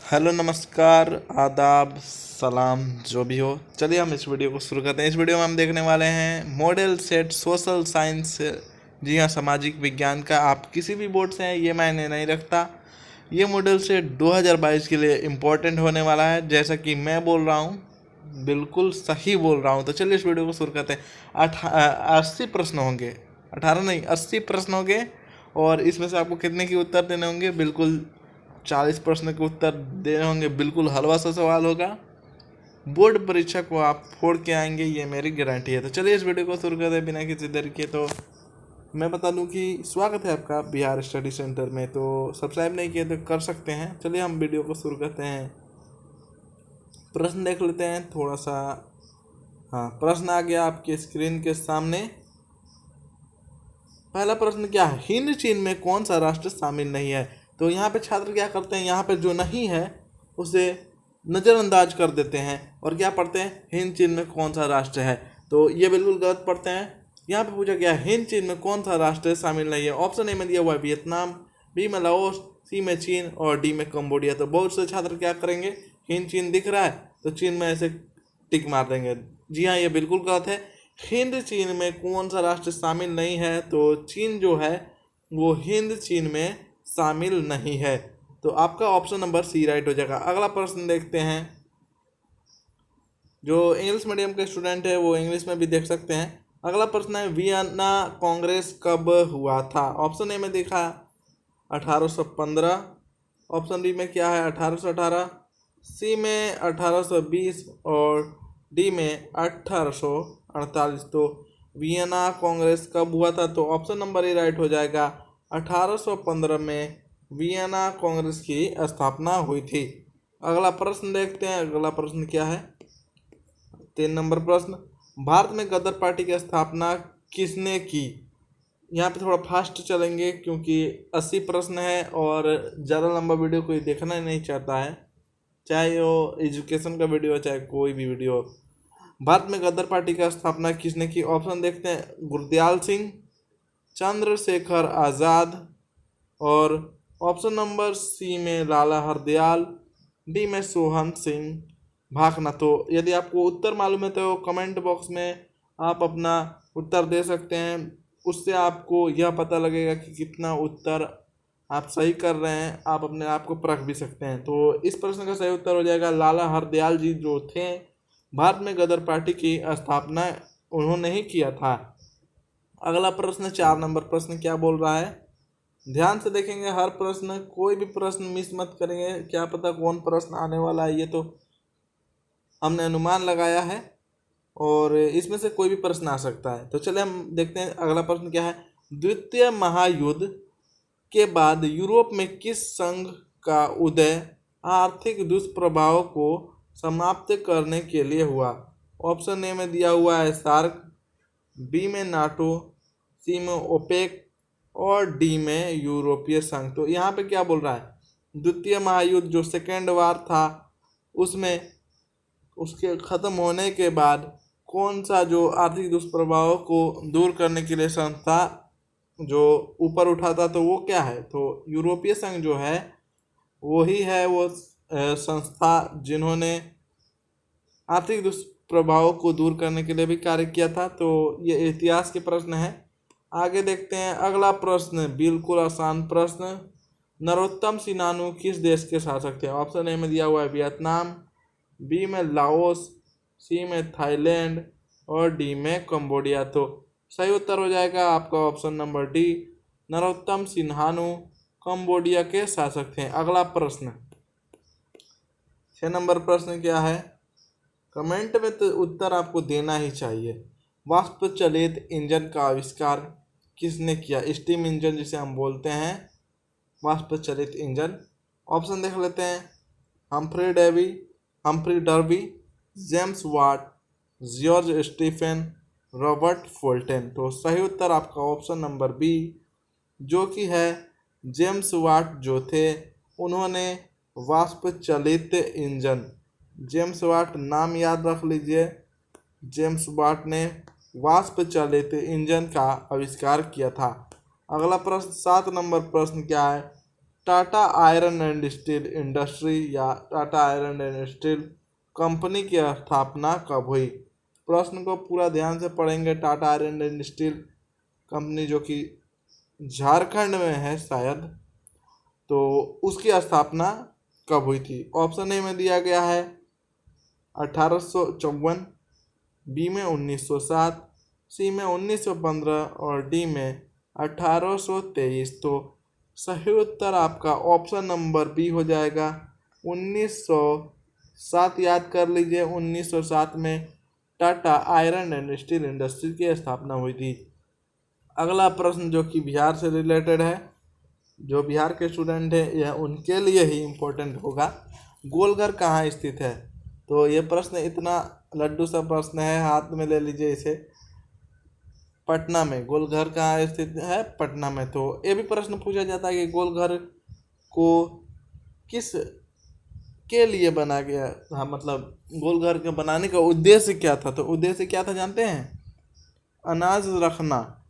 Hello, नमस्कार, आदाब, सलाम, जो भी हो। चलिए हम इस वीडियो को शुरू करते हैं। इस वीडियो में हम देखने वाले हैं मॉडल सेट सोशल साइंस, जी हाँ, सामाजिक विज्ञान का। आप किसी भी बोर्ड से हैं, ये मायने नहीं रखता। ये मॉडल सेट 2022 के लिए इम्पोर्टेंट होने वाला है। जैसा कि मैं बोल रहा हूँ, बिल्कुल सही बोल रहा हूँ। तो चलिए इस वीडियो को शुरू करते हैं। 80 प्रश्न होंगे, 18 नहीं, 80 प्रश्न होंगे। और इसमें से आपको कितने के उत्तर देने होंगे? बिल्कुल 40 प्रश्न के उत्तर देने होंगे। बिल्कुल हलवा सा सवाल होगा। बोर्ड परीक्षा को आप फोड़ के आएंगे, ये मेरी गारंटी है। तो चलिए इस वीडियो को शुरू करते हैं बिना किसी देर के। तो मैं बता दूं कि स्वागत है आपका बिहार स्टडी सेंटर में। तो सब्सक्राइब नहीं किए तो कर सकते हैं। चलिए हम वीडियो को शुरू करते हैं। प्रश्न देख लेते हैं थोड़ा सा। हाँ, प्रश्न आ गया आपके स्क्रीन के सामने। पहला प्रश्न क्या है? हिंद चीन में कौन सा राष्ट्र शामिल नहीं है? तो यहाँ पे छात्र क्या करते हैं, यहाँ पे जो नहीं है उसे नज़रअंदाज कर देते हैं और क्या पढ़ते हैं, हिंद चीन में कौन सा राष्ट्र है। तो ये बिल्कुल गलत पढ़ते हैं। यहाँ पे पूछा गया हिंद चीन में कौन सा राष्ट्र शामिल नहीं है। ऑप्शन ए में दिया हुआ है वियतनाम, बी में लाओस, सी में चीन और डी में कंबोडिया। तो बहुत से छात्र क्या करेंगे, हिंद चीन दिख रहा है तो चीन में ऐसे टिक मार देंगे। जी हाँ, ये बिल्कुल गलत है। हिंद चीन में कौन सा राष्ट्र शामिल नहीं है? तो चीन जो है वो हिंद चीन में शामिल नहीं है। तो आपका ऑप्शन नंबर सी राइट हो जाएगा। अगला प्रश्न देखते हैं। जो इंग्लिश मीडियम के स्टूडेंट है वो इंग्लिश में भी देख सकते हैं। अगला प्रश्न है वियना कांग्रेस कब हुआ था? ऑप्शन ए में देखा 1815, ऑप्शन बी में क्या है 1818, सी में 1820 और डी में 1848। तो वियना कांग्रेस कब हुआ था? तो ऑप्शन नंबर ए राइट हो जाएगा। 1815 में वियना कांग्रेस की स्थापना हुई थी। अगला प्रश्न देखते हैं। अगला प्रश्न क्या है? 3 नंबर प्रश्न, भारत में गदर पार्टी की स्थापना किसने की? यहाँ पे थोड़ा फास्ट चलेंगे क्योंकि 80 प्रश्न है और ज़्यादा लंबा वीडियो कोई देखना ही नहीं चाहता है, चाहे वो एजुकेशन का वीडियो हो चाहे कोई भी वीडियो हो। भारत में गदर पार्टी का स्थापना किसने की? ऑप्शन देखते हैं। गुरदयाल सिंह, चंद्रशेखर आज़ाद और ऑप्शन नंबर सी में लाला हरदयाल, डी में सोहन सिंह भाकना। तो यदि आपको उत्तर मालूम है तो कमेंट बॉक्स में आप अपना उत्तर दे सकते हैं। उससे आपको यह पता लगेगा कि कितना उत्तर आप सही कर रहे हैं। आप अपने आप को परख भी सकते हैं। तो इस प्रश्न का सही उत्तर हो जाएगा लाला हरदयाल जी जो थे। भारत में गदर पार्टी की स्थापना उन्होंने ही किया था। अगला प्रश्न 4 नंबर प्रश्न क्या बोल रहा है? ध्यान से देखेंगे हर प्रश्न, कोई भी प्रश्न मिस मत करेंगे। क्या पता कौन प्रश्न आने वाला है, ये तो हमने अनुमान लगाया है और इसमें से कोई भी प्रश्न आ सकता है। तो चलिए हम देखते हैं अगला प्रश्न क्या है। द्वितीय महायुद्ध के बाद यूरोप में किस संघ का उदय आर्थिक दुष्प्रभाव को समाप्त करने के लिए हुआ? ऑप्शन ए में दिया हुआ है सार्क, बी में नाटो, सी में ओपेक और डी में यूरोपीय संघ। तो यहाँ पे क्या बोल रहा है? द्वितीय महायुद्ध जो सेकेंड वार था उसमें उसके ख़त्म होने के बाद कौन सा जो आर्थिक दुष्प्रभावों को दूर करने के लिए संस्था जो ऊपर उठा था, तो वो क्या है? तो यूरोपीय संघ जो है वही है वो संस्था जिन्होंने आर्थिक दुष्प्रभावों को दूर करने के लिए भी कार्य किया था। तो ये इतिहास के प्रश्न है। आगे देखते हैं अगला प्रश्न, बिल्कुल आसान प्रश्न। नरोत्तम सिनानु किस देश के शासक थे? ऑप्शन ए में दिया हुआ है वियतनाम, बी में लाओस, सी में थाईलैंड और डी में कंबोडिया। तो सही उत्तर हो जाएगा आपका option number D, Norodom Sihanouk Cambodia के शासक थे। अगला प्रश्न 6 नंबर प्रश्न क्या है? कमेंट में तो उत्तर आपको देना ही चाहिए। वाष्प चलित इंजन का आविष्कार किसने किया? स्टीम इंजन जिसे हम बोलते हैं, वाष्प चलित इंजन। ऑप्शन देख लेते हैं। Humphry Derby, James Watt, George Stephen, Robert Fulton. तो सही उत्तर आपका ऑप्शन नंबर बी जो कि है जेम्स वाट जो थे उन्होंने वाष्प चलित इंजन, जेम्स वाट नाम याद रख लीजिए, जेम्स वाट ने वाष्प चलित इंजन का आविष्कार किया था। अगला प्रश्न 7 नंबर प्रश्न क्या है? Tata iron and steel industry या Tata iron and steel company की स्थापना कब हुई? प्रश्न को पूरा ध्यान से पढ़ेंगे। Tata iron and steel company जो कि झारखंड में है शायद, तो उसकी स्थापना कब हुई थी? ऑप्शन ए में दिया गया है 1854, बी में 1907, सी में 1915 और डी में 1823। तो सही उत्तर आपका ऑप्शन नंबर बी हो जाएगा 1907। याद कर लीजिए, 1907 में Tata iron and steel industry की स्थापना हुई थी। अगला प्रश्न जो कि बिहार से रिलेटेड है, जो बिहार के स्टूडेंट हैं यह उनके लिए ही इम्पोर्टेंट होगा। गोलघर कहाँ स्थित है? तो ये प्रश्न इतना लड्डू सा प्रश्न है, हाथ में ले लीजिए इसे। पटना में। गोलघर कहाँ स्थित है? पटना में। तो ये भी प्रश्न पूछा जाता है कि गोलघर को किस के लिए बना गया था, मतलब गोलघर के बनाने का उद्देश्य क्या था? तो उद्देश्य क्या था जानते हैं? अनाज रखना।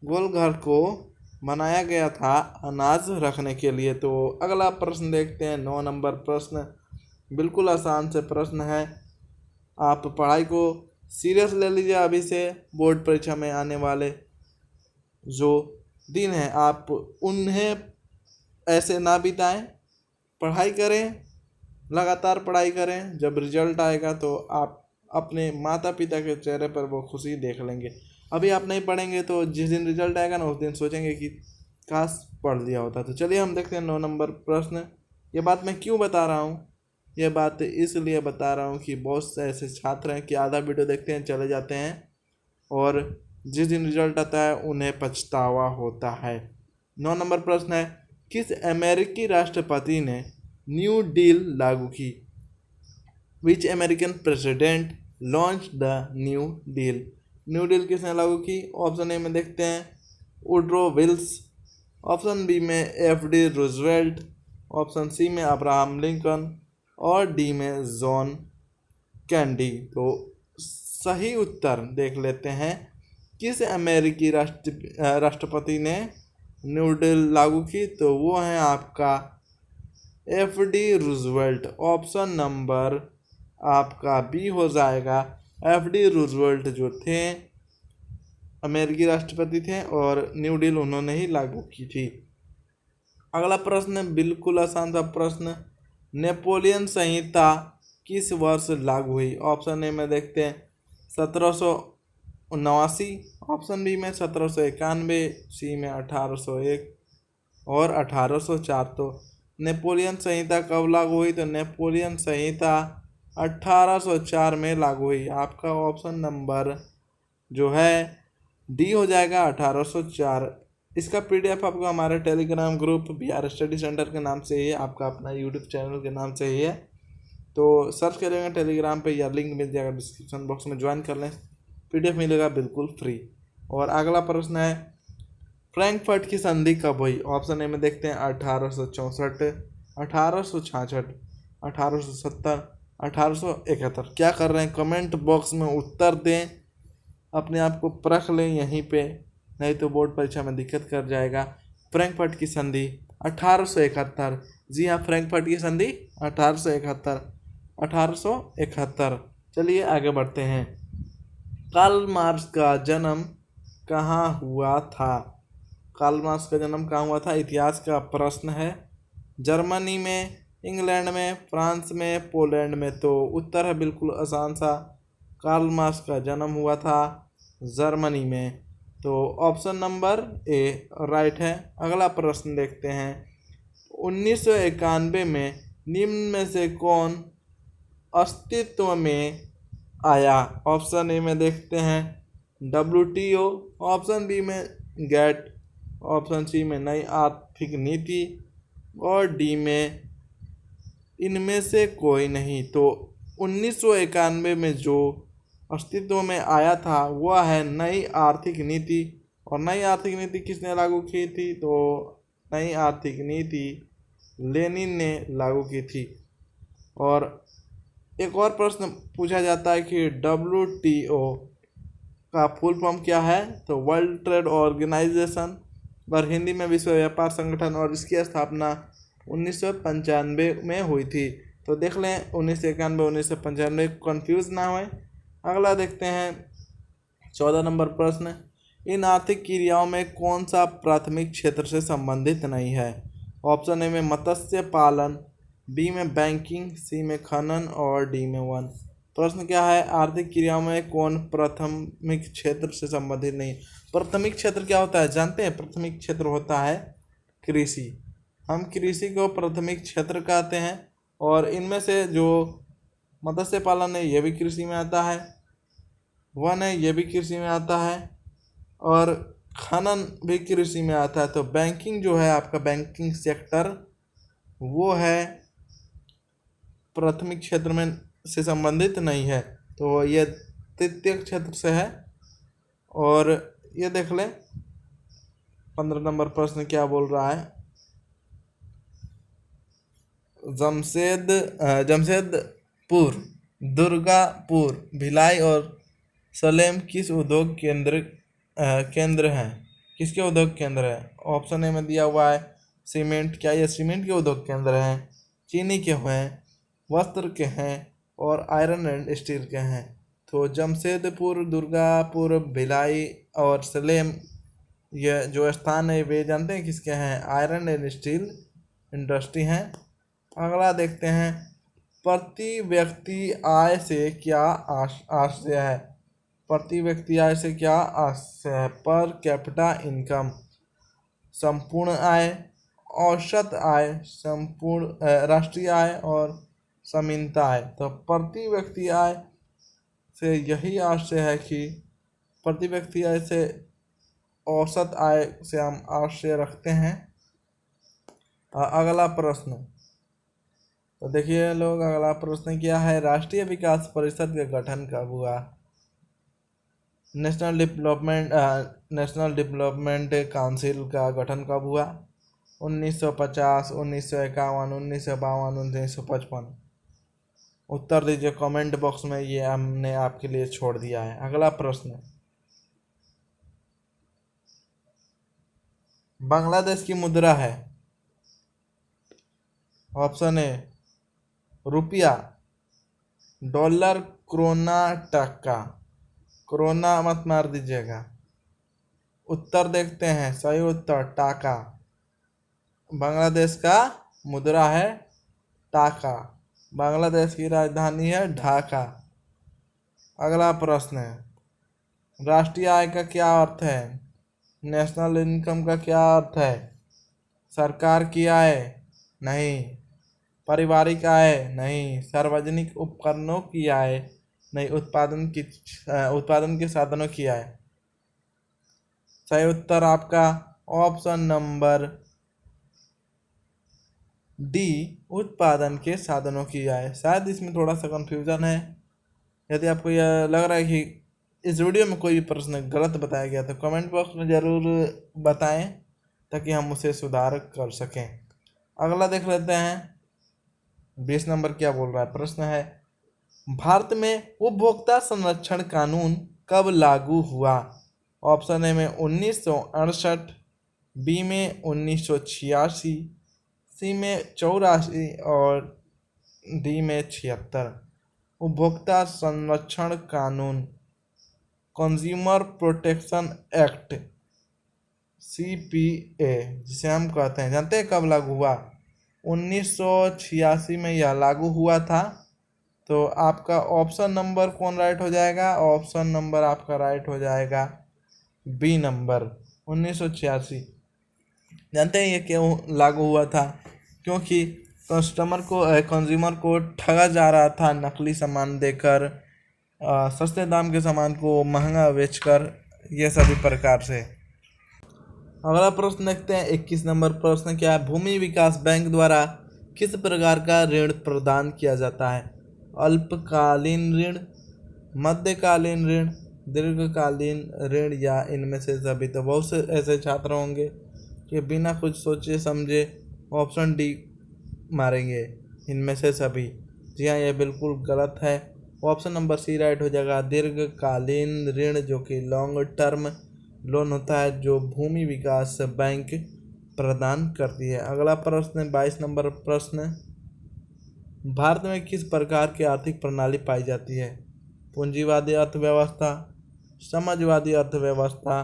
गोलघर को बनाया गया था अनाज रखने के लिए। तो अगला प्रश्न देखते हैं, 9 नंबर प्रश्न। बिल्कुल आसान से प्रश्न है, आप पढ़ाई को सीरियस ले लीजिए। अभी से बोर्ड परीक्षा में आने वाले जो दिन हैं आप उन्हें ऐसे ना बिताएं, पढ़ाई करें, लगातार पढ़ाई करें। जब रिजल्ट आएगा तो आप अपने माता पिता के चेहरे पर वो खुशी देख लेंगे। अभी आप नहीं पढ़ेंगे तो जिस दिन रिजल्ट आएगा ना उस दिन सोचेंगे कि काश पढ़ लिया होता। तो चलिए हम देखते हैं 9 नंबर प्रश्न। ये बात मैं क्यों बता रहा हूँ? यह बात इसलिए बता रहा हूँ कि बहुत से ऐसे छात्र हैं कि आधा वीडियो देखते हैं चले जाते हैं और जिस दिन रिजल्ट आता है उन्हें पछतावा होता है। 9 नंबर प्रश्न है, किस अमेरिकी राष्ट्रपति ने न्यू डील लागू की? Which American president launch the new deal? New deal किसने लागू की? ऑप्शन ए में देखते हैं वुडरो विल्स, ऑप्शन बी में एफ.डी. रूजवेल्ट, ऑप्शन सी में अब्राहम लिंकन और डी में जॉन कैंडी। तो सही उत्तर देख लेते हैं, किस अमेरिकी राष्ट्रपति ने न्यू डील लागू की? तो वो है आपका एफ.डी. रूजवेल्ट। ऑप्शन नंबर आपका बी हो जाएगा। एफ.डी. रूजवेल्ट जो थे अमेरिकी राष्ट्रपति थे और न्यू डील उन्होंने ही लागू की थी। अगला प्रश्न बिल्कुल आसान सा प्रश्न, नेपोलियन संहिता किस वर्ष लागू हुई? ऑप्शन ए में देखते हैं 1779, ऑप्शन बी में 1791, सी में 1801 और 1804। तो नेपोलियन संहिता कब लागू हुई? तो नेपोलियन संहिता 1804 में लागू हुई। आपका ऑप्शन नंबर जो है डी हो जाएगा 1804। इसका पीडीएफ आपको हमारे Telegram group Bihar study centre के नाम से ही है, आपका अपना यूट्यूब चैनल के नाम से ही है। तो सर्च करेंगे टेलीग्राम पे या लिंक मिल जाएगा डिस्क्रिप्शन बॉक्स में, ज्वाइन कर लें, पीडीएफ मिलेगा बिल्कुल फ्री। और अगला प्रश्न है, फ्रैंकफर्ट की संधि कब हुई? ऑप्शन ए में देखते हैं 1864, 1866, 1870, 1871। क्या कर रहे हैं? कमेंट बॉक्स में उत्तर दें, अपने आप को परख लें यहीं पे, नहीं तो बोर्ड परीक्षा में दिक्कत कर जाएगा। फ्रैंकफर्ट की संधि 1871। जी हाँ, फ्रैंकफर्ट की संधि 1871, 1871। चलिए आगे बढ़ते हैं। कार्ल मार्क्स का जन्म कहाँ हुआ था? कार्ल मार्क्स का जन्म कहाँ हुआ था? इतिहास का प्रश्न है। जर्मनी में, इंग्लैंड में, फ्रांस में, पोलैंड में। तो उत्तर है बिल्कुल आसान सा, कार्ल मार्क्स का जन्म हुआ था जर्मनी में। तो ऑप्शन नंबर ए राइट है। अगला प्रश्न देखते हैं, 1991 में निम्न में से कौन अस्तित्व में आया? ऑप्शन ए में देखते हैं WTO, ऑप्शन बी में गैट, ऑप्शन सी में नई आर्थिक नीति और डी में इनमें से कोई नहीं। तो 1991 में जो अस्तित्व में आया था वह है नई आर्थिक नीति। और नई आर्थिक नीति किसने लागू की थी? तो नई आर्थिक नीति लेनिन ने लागू की थी। और एक और प्रश्न पूछा जाता है कि WTO का फुल फॉर्म क्या है? तो वर्ल्ड ट्रेड ऑर्गेनाइजेशन, और हिंदी में विश्व व्यापार संगठन, और इसकी स्थापना 1995 में हुई थी। तो देख लें 1991 1995, कन्फ्यूज ना होए। अगला देखते हैं 14 नंबर प्रश्न, इन आर्थिक क्रियाओं में कौन सा प्राथमिक क्षेत्र से संबंधित नहीं है? ऑप्शन ए में मत्स्य पालन, बी में बैंकिंग, सी में खनन और डी में वन। प्रश्न क्या है, आर्थिक क्रियाओं में कौन प्राथमिक क्षेत्र से संबंधित नहीं? प्राथमिक क्षेत्र क्या होता है जानते हैं? प्राथमिक क्षेत्र होता है कृषि। हम कृषि को प्राथमिक क्षेत्र कहते हैं। और इनमें से जो मत्स्य पालन है ये भी कृषि में आता है, वन है ये भी कृषि में आता है, और खनन भी कृषि में आता है। तो बैंकिंग जो है आपका, बैंकिंग सेक्टर, वो है प्राथमिक क्षेत्र में से संबंधित नहीं है। तो ये तृतीय क्षेत्र से है। और ये देख लें 15 नंबर प्रश्न क्या बोल रहा है, जमशेदपुर, दुर्गापुर, भिलाई और सलेम किस उद्योग केंद्र हैं? किसके उद्योग केंद्र है? ऑप्शन ए में दिया हुआ है सीमेंट, क्या ये सीमेंट के उद्योग केंद्र हैं? चीनी के हैं, वस्त्र के हैं और आयरन एंड स्टील के हैं। तो जमशेदपुर, दुर्गापुर, भिलाई और सलेम, ये जो स्थान है वे जानते हैं किसके हैं? आयरन एंड स्टील इंडस्ट्री हैं। अगला देखते हैं, प्रति व्यक्ति आय से क्या आशय है? प्रति व्यक्ति आय से क्या आशय है? पर कैपिटा इनकम, संपूर्ण आय, औसत आय, संपूर्ण राष्ट्रीय आय और सामान्यता आय। तो प्रति व्यक्ति आय से यही आशय है कि प्रति व्यक्ति आय से, औसत आय से हम आशय रखते हैं। अगला प्रश्न, तो देखिए लोग, अगला प्रश्न क्या है, राष्ट्रीय विकास परिषद का गठन कब हुआ? नेशनल डेवलपमेंट काउंसिल का गठन कब हुआ? 1950, 1951, 1952, 1955। उत्तर दीजिए कमेंट बॉक्स में, ये हमने आपके लिए छोड़ दिया है। अगला प्रश्न, बांग्लादेश की मुद्रा है? ऑप्शन ए रुपया, डॉलर, क्रोना, टका। क्रोना मत मार दीजिएगा। उत्तर देखते हैं, सही उत्तर टाका। बांग्लादेश का मुद्रा है टाका। बांग्लादेश की राजधानी है ढाका। अगला प्रश्न है, राष्ट्रीय आय का क्या अर्थ है? नेशनल इनकम का क्या अर्थ है? सरकार की आय नहीं, पारिवारिक आय नहीं, सार्वजनिक उपकरणों की आय नहीं, उत्पादन के साधनों की आय। सही उत्तर आपका ऑप्शन नंबर डी, उत्पादन के साधनों की आय। शायद इसमें थोड़ा सा कंफ्यूजन है। यदि आपको यह लग रहा है कि इस वीडियो में कोई भी प्रश्न गलत बताया गया तो कमेंट बॉक्स में ज़रूर बताएं ताकि हम उसे सुधार कर सकें। अगला देख लेते हैं, 20 नंबर क्या बोल रहा है। प्रश्न है, भारत में उपभोक्ता संरक्षण कानून कब लागू हुआ? ऑप्शन ए में 1968, बी में 1986, सी में 84 और डी में 76। उपभोक्ता संरक्षण कानून, कंज्यूमर प्रोटेक्शन एक्ट, CPA जिसे हम कहते हैं, जानते हैं कब लागू हुआ? 1986 में यह लागू हुआ था। तो आपका ऑप्शन नंबर कौन राइट हो जाएगा? ऑप्शन नंबर आपका राइट हो जाएगा बी नंबर, 1986। जानते हैं ये क्यों लागू हुआ था? क्योंकि कंज्यूमर को ठगा जा रहा था नकली सामान देकर, सस्ते दाम के सामान को महंगा बेचकर, ये सभी प्रकार से। अगला प्रश्न देखते हैं, 21 नंबर प्रश्न क्या है, भूमि विकास बैंक द्वारा किस प्रकार का ऋण प्रदान किया जाता है? अल्पकालीन ऋण, मध्यकालीन ऋण, दीर्घकालीन ऋण या इनमें से सभी? तो बहुत से ऐसे छात्र होंगे कि बिना कुछ सोचे समझे ऑप्शन डी मारेंगे, इनमें से सभी। जी हाँ, यह बिल्कुल गलत है। ऑप्शन नंबर सी राइट हो जाएगा, दीर्घकालीन ऋण, जो कि लॉन्ग टर्म लोन होता है, जो भूमि विकास बैंक प्रदान करती है। अगला प्रश्न 22 नंबर प्रश्न, भारत में किस प्रकार की आर्थिक प्रणाली पाई जाती है? पूंजीवादी अर्थव्यवस्था, समाजवादी अर्थव्यवस्था,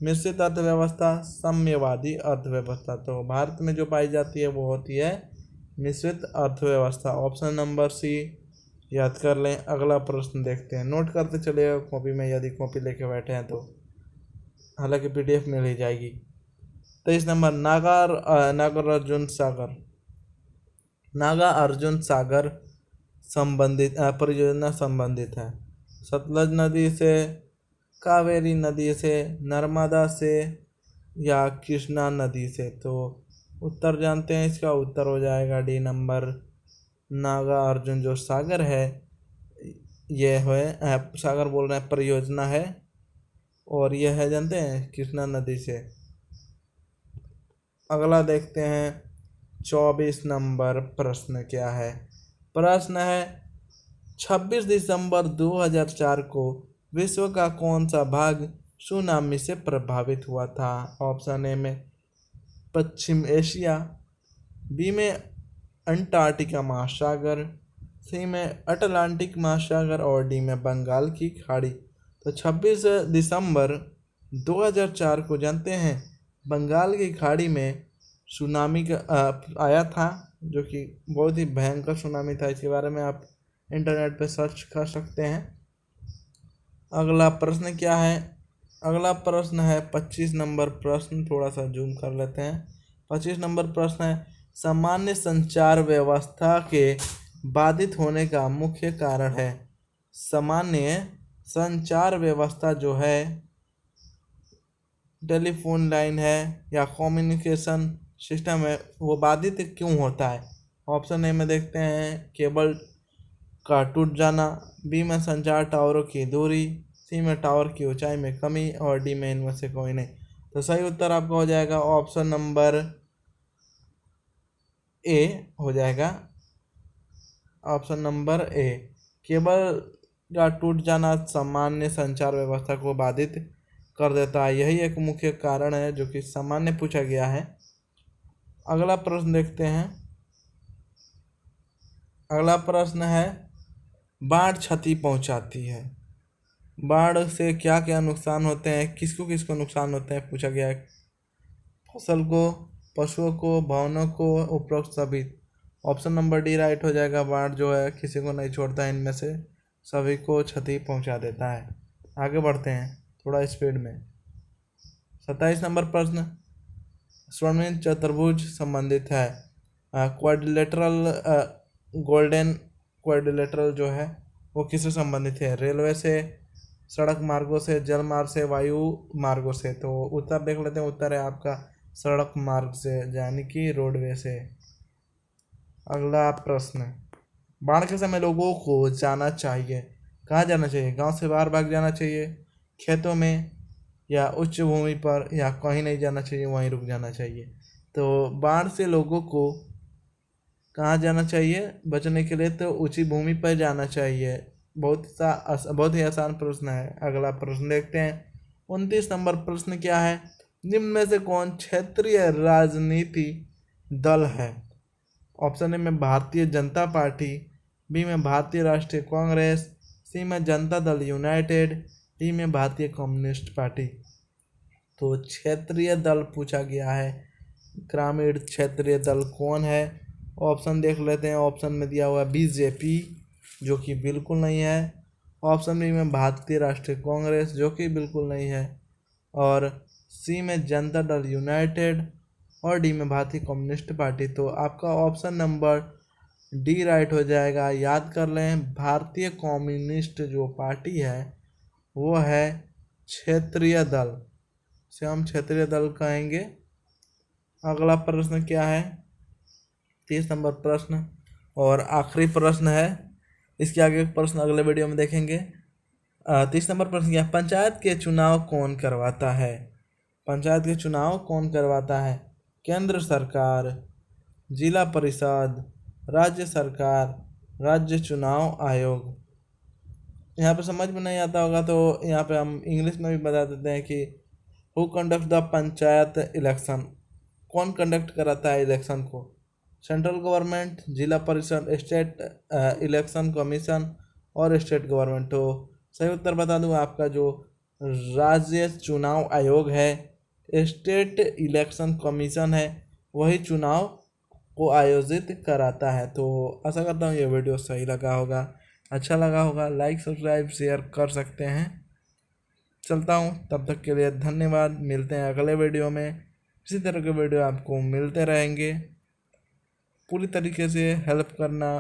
मिश्रित अर्थव्यवस्था, साम्यवादी अर्थव्यवस्था। तो भारत में जो पाई जाती है वो होती है मिश्रित अर्थव्यवस्था। ऑप्शन नंबर सी याद कर लें। अगला प्रश्न देखते हैं, नोट करते चलिएगा कॉपी में, यदि कॉपी लेके बैठे हैं तो, हालांकि पीडीएफ मिल ही जाएगी। 23 नंबर, नागा अर्जुन सागर संबंधित परियोजना संबंधित है। सतलज नदी से, कावेरी नदी से, नर्मदा से या कृष्णा नदी से। तो उत्तर जानते हैं, इसका उत्तर हो जाएगा डी नंबर, नागा अर्जुन जो सागर है ये है सागर बोल रहे हैं परियोजना है, और यह है जानते हैं कृष्णा नदी से। अगला देखते हैं 24 नंबर प्रश्न क्या है। प्रश्न है 26 दिसंबर 2004 को विश्व का कौन सा भाग सुनामी से प्रभावित हुआ था? ऑप्शन ए में पश्चिम एशिया, बी में अंटार्कटिका महासागर, सी में अटलांटिक महासागर और डी में बंगाल की खाड़ी। तो 26 दिसंबर 2004 को जानते हैं बंगाल की खाड़ी में सुनामी का आया था, जो कि बहुत ही भयंकर सुनामी था। इसके बारे में आप इंटरनेट पे सर्च कर सकते हैं। अगला प्रश्न क्या है? अगला प्रश्न है 25 नंबर प्रश्न, थोड़ा सा जूम कर लेते हैं। 25 नंबर प्रश्न है, सामान्य संचार व्यवस्था के बाधित होने का मुख्य कारण है। सामान्य संचार व्यवस्था जो है, टेलीफोन लाइन है या कम्युनिकेशन सिस्टम है, वो बाधित क्यों होता है? ऑप्शन ए में देखते हैं केबल का टूट जाना, बी में संचार टावरों की दूरी, सी में टावर की ऊंचाई में कमी और डी में इनमें से कोई नहीं। तो सही उत्तर आपका हो जाएगा ऑप्शन नंबर ए हो जाएगा। ऑप्शन नंबर ए, केबल का टूट जाना सामान्य संचार व्यवस्था को बाधित कर देता है, यही एक मुख्य कारण है जो कि सामान्य पूछा गया है। अगला प्रश्न देखते हैं। अगला प्रश्न है, बाढ़ क्षति पहुंचाती है। बाढ़ से क्या क्या नुकसान होते हैं, किसको किसको नुकसान होते हैं पूछा गया है। फसल को, पशुओं को, भवनों को, उपरोक्त सभी। ऑप्शन नंबर डी राइट हो जाएगा। बाढ़ जो है किसी को नहीं छोड़ता, इनमें से सभी को क्षति पहुंचा देता है। आगे बढ़ते हैं थोड़ा स्पीड में। 27 नंबर प्रश्न, स्वर्णिम चतुर्भुज संबंधित है। क्वाड्रिलेटरल गोल्डन क्वाड्रिलेटरल जो है वो किससे संबंधित है? रेलवे से, सड़क मार्गों से, जल मार्ग से, वायु मार्गों से। तो उत्तर देख लेते हैं। उत्तर है आपका सड़क मार्ग से, यानी कि रोडवे से। अगला प्रश्न, बाढ़ के समय लोगों को जाना चाहिए, कहाँ जाना चाहिए? गांव से बाहर भाग जाना चाहिए, खेतों में या उच्च भूमि पर, या कहीं नहीं जाना चाहिए, वहीं रुक जाना चाहिए। तो बाढ़ से लोगों को कहाँ जाना चाहिए बचने के लिए? तो ऊंची भूमि पर जाना चाहिए। बहुत ही आसान प्रश्न है। अगला प्रश्न देखते हैं। 29 नंबर प्रश्न क्या है? निम्न में से कौन क्षेत्रीय राजनीति दल है? ऑप्शन ए में भारतीय जनता पार्टी, बी में भारतीय राष्ट्रीय कांग्रेस, सी में जनता दल यूनाइटेड, डी में भारतीय कम्युनिस्ट पार्टी। तो क्षेत्रीय दल पूछा गया है, ग्रामीण क्षेत्रीय दल कौन है? ऑप्शन देख लेते हैं। ऑप्शन में दिया हुआ बीजेपी, जो कि बिल्कुल नहीं है। ऑप्शन बी में भारतीय राष्ट्रीय कांग्रेस, जो कि बिल्कुल नहीं है। और सी में जनता दल यूनाइटेड और डी में भारतीय कम्युनिस्ट पार्टी। तो आपका ऑप्शन नंबर डी राइट हो जाएगा। याद कर लें, भारतीय कम्युनिस्ट जो पार्टी है वो है क्षेत्रीय दल, से हम क्षेत्रीय दल कहेंगे। अगला प्रश्न क्या है? 30 नंबर प्रश्न और आखिरी प्रश्न है। इसके आगे प्रश्न अगले वीडियो में देखेंगे। 30 नंबर प्रश्न क्या? पंचायत के चुनाव कौन करवाता है? पंचायत के चुनाव कौन करवाता है? केंद्र सरकार, जिला परिषद, राज्य सरकार, राज्य चुनाव आयोग। यहाँ पे समझ में नहीं आता होगा तो यहाँ पे हम इंग्लिश में भी बता देते हैं कि who conduct the panchayat election. कौन कंडक्ट कराता है इलेक्शन को? सेंट्रल गवर्नमेंट, जिला परिषद, स्टेट इलेक्शन कमीशन और स्टेट गवर्नमेंट। तो सही उत्तर बता दूं आपका, जो राज्य चुनाव आयोग है, स्टेट इलेक्शन कमीशन है, वही चुनाव को आयोजित कराता है। तो आशा करता हूँ ये वीडियो सही लगा होगा, अच्छा लगा होगा। लाइक सब्सक्राइब शेयर कर सकते हैं। चलता हूँ, तब तक के लिए धन्यवाद। मिलते हैं अगले वीडियो में। इसी तरह के वीडियो आपको मिलते रहेंगे। पूरी तरीके से हेल्प करना